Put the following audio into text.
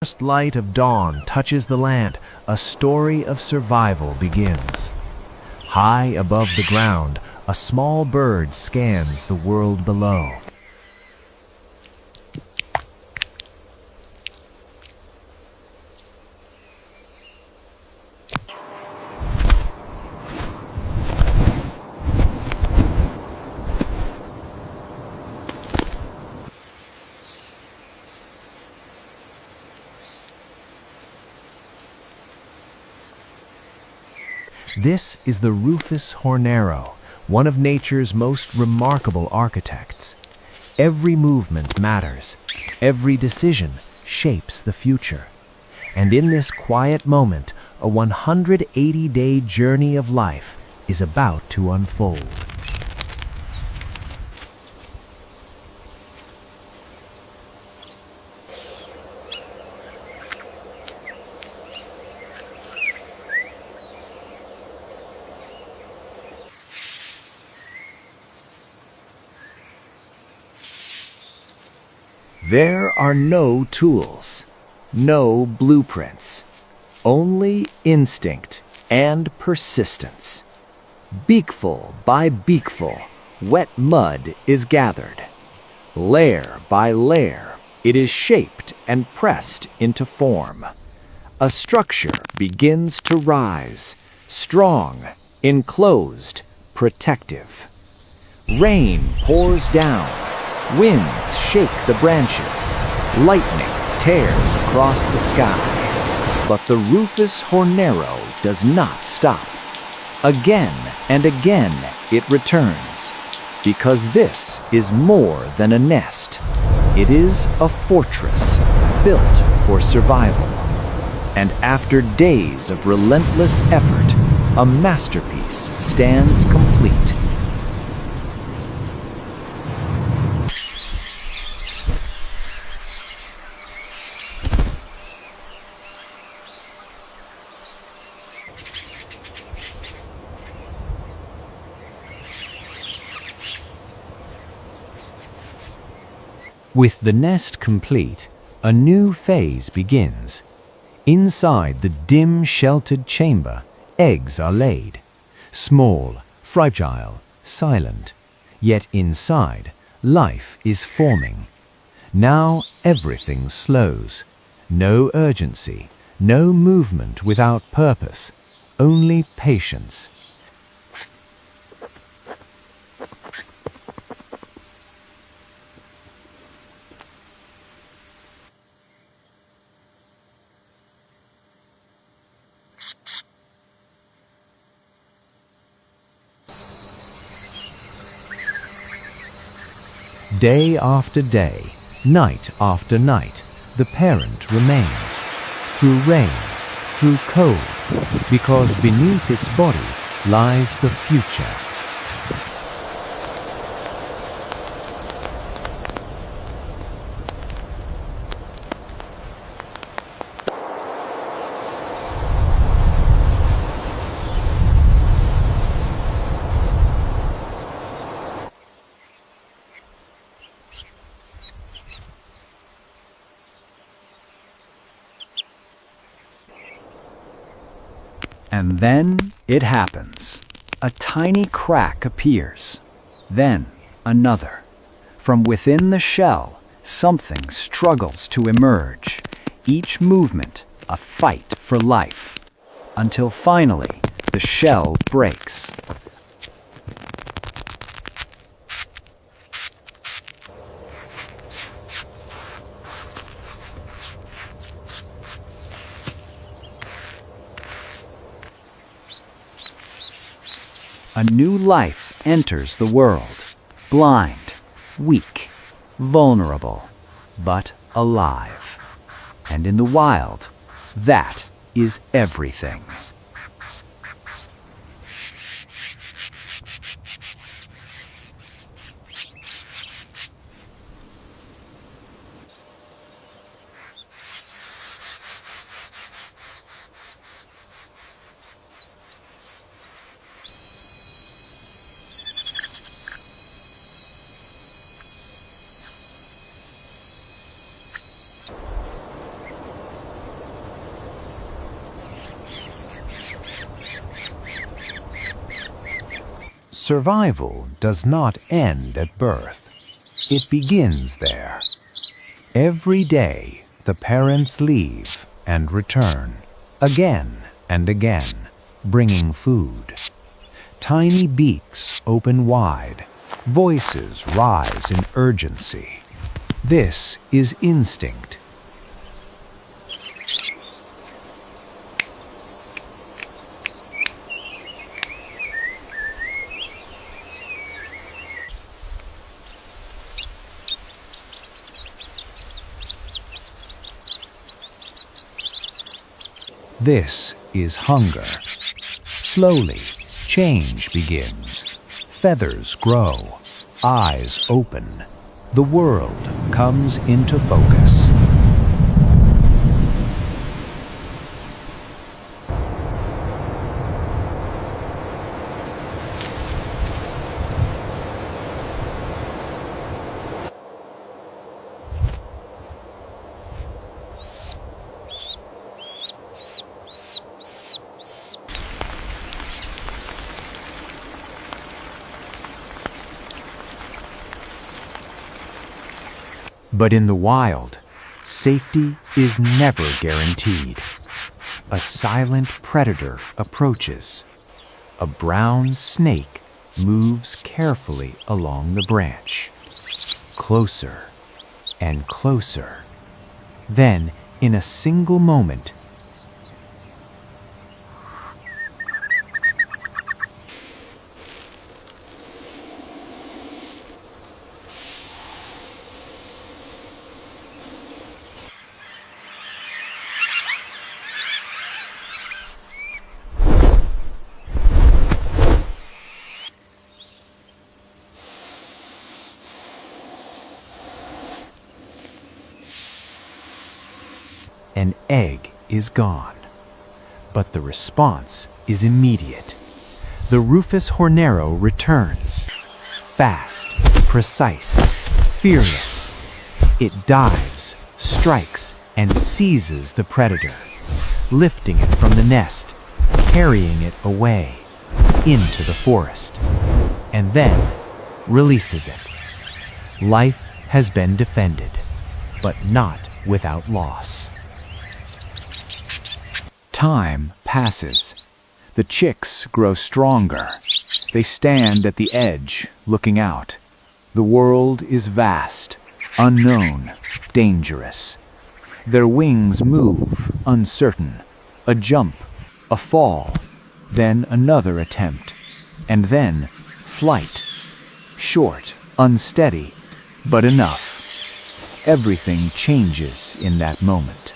First light of dawn touches the land, a story of survival begins. High above the ground, a small bird scans the world below. This is the Rufous Hornero, one of nature's most remarkable architects. Every movement matters. Every decision shapes the future. And in this quiet moment, a 180-day journey of life is about to unfold. There are no tools, no blueprints, only instinct and persistence. Beakful by beakful, wet mud is gathered. Layer by layer, it is shaped and pressed into form. A structure begins to rise, strong, enclosed, protective. Rain pours down. Winds shake the branches, lightning tears across the sky. But the Rufous Hornero does not stop. Again and again it returns, because this is more than a nest. It is a fortress built for survival. And after days of relentless effort, a masterpiece stands complete. With the nest complete, a new phase begins. Inside the dim, sheltered chamber, eggs are laid. Small, fragile, silent. Yet inside, life is forming. Now everything slows. No urgency, no movement without purpose, only patience. Day after day, night after night, the parent remains, through rain, through cold, because beneath its body lies the future. And then it happens. A tiny crack appears. Then another. From within the shell, something struggles to emerge. Each movement, a fight for life. Until finally, the shell breaks. A new life enters the world, blind, weak, vulnerable, but alive. And in the wild, that is everything. Survival does not end at birth. It begins there. Every day, the parents leave and return, again and again, bringing food. Tiny beaks open wide, voices rise in urgency. This is instinct. This is hunger. Slowly, change begins. Feathers grow, eyes open. The world comes into focus. But in the wild, safety is never guaranteed. A silent predator approaches. A brown snake moves carefully along the branch. Closer and closer. Then, in a single moment, an egg is gone. But the response is immediate. The Rufous Hornero returns. Fast, precise, fearless. It dives, strikes, and seizes the predator, lifting it from the nest, carrying it away into the forest, and then releases it. Life has been defended, but not without loss. Time passes. The chicks grow stronger. They stand at the edge, looking out. The world is vast, unknown, dangerous. Their wings move, uncertain. A jump, a fall, then another attempt, and then flight. Short, unsteady, but enough. Everything changes in that moment.